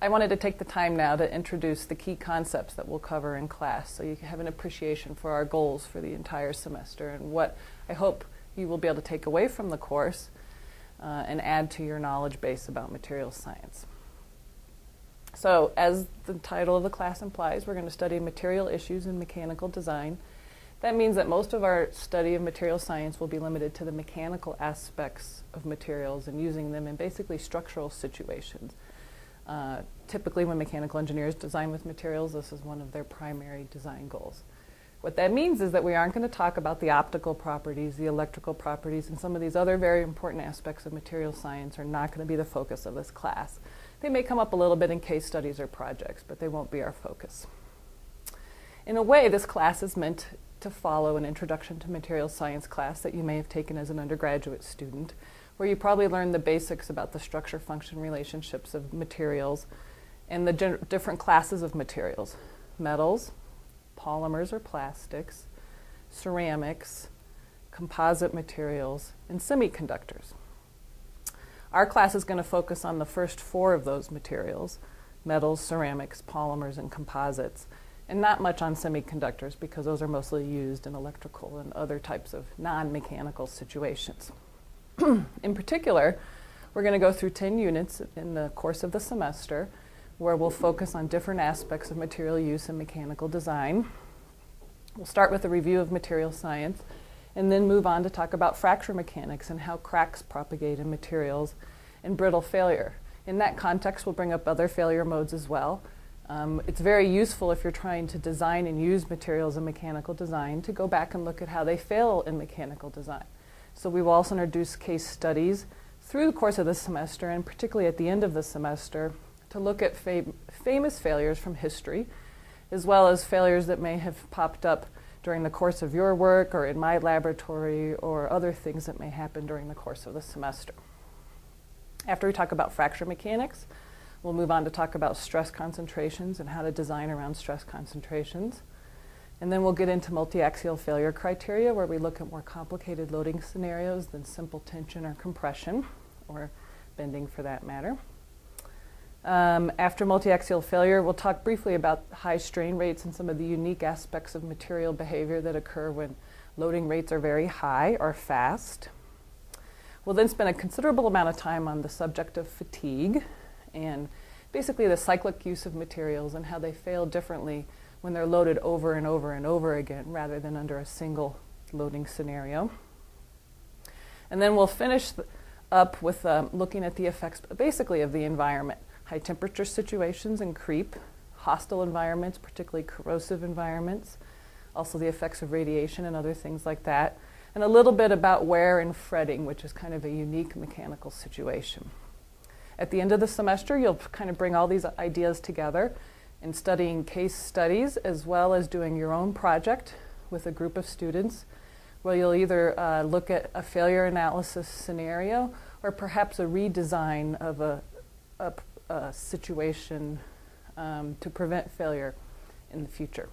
I wanted to take the time now to introduce the key concepts that we'll cover in class so you can have an appreciation for our goals for the entire semester and what I hope you will be able to take away from the course and add to your knowledge base about materials science. So, as the title of the class implies, we're going to study material issues in mechanical design. That means that most of our study of material science will be limited to the mechanical aspects of materials and using them in basically structural situations. Typically, when mechanical engineers design with materials, this is one of their primary design goals. What that means is that we aren't going to talk about the optical properties, the electrical properties, and some of these other very important aspects of material science are not going to be the focus of this class. They may come up a little bit in case studies or projects, but they won't be our focus. In a way, this class is meant to follow an introduction to material science class that you may have taken as an undergraduate student, where you probably learned the basics about the structure-function relationships of materials and the different classes of materials: metals, polymers or plastics, ceramics, composite materials, and semiconductors. Our class is going to focus on the first four of those materials: metals, ceramics, polymers, and composites, and not much on semiconductors because those are mostly used in electrical and other types of non-mechanical situations. In particular, we're going to go through 10 units in the course of the semester where we'll focus on different aspects of material use in mechanical design. We'll start with a review of material science and then move on to talk about fracture mechanics and how cracks propagate in materials and brittle failure. In that context, we'll bring up other failure modes as well. It's very useful if you're trying to design and use materials in mechanical design to go back and look at how they fail in mechanical design. So we will also introduce case studies through the course of the semester, and particularly at the end of the semester, to look at famous failures from history, as well as failures that may have popped up during the course of your work or in my laboratory or other things that may happen during the course of the semester. After we talk about fracture mechanics, we'll move on to talk about stress concentrations and how to design around stress concentrations. And then we'll get into multi-axial failure criteria, where we look at more complicated loading scenarios than simple tension or compression, or bending for that matter. After multi-axial failure, we'll talk briefly about high strain rates and some of the unique aspects of material behavior that occur when loading rates are very high or fast. We'll then spend a considerable amount of time on the subject of fatigue and basically the cyclic use of materials and how they fail differently when they're loaded over and over and over again rather than under a single loading scenario. And then we'll finish up with looking at the effects basically of the environment: high temperature situations and creep, hostile environments, particularly corrosive environments, also the effects of radiation and other things like that, and a little bit about wear and fretting, which is kind of a unique mechanical situation. At the end of the semester, you'll kind of bring all these ideas together in studying case studies as well as doing your own project with a group of students, where you'll either look at a failure analysis scenario or perhaps a redesign of a situation to prevent failure in the future.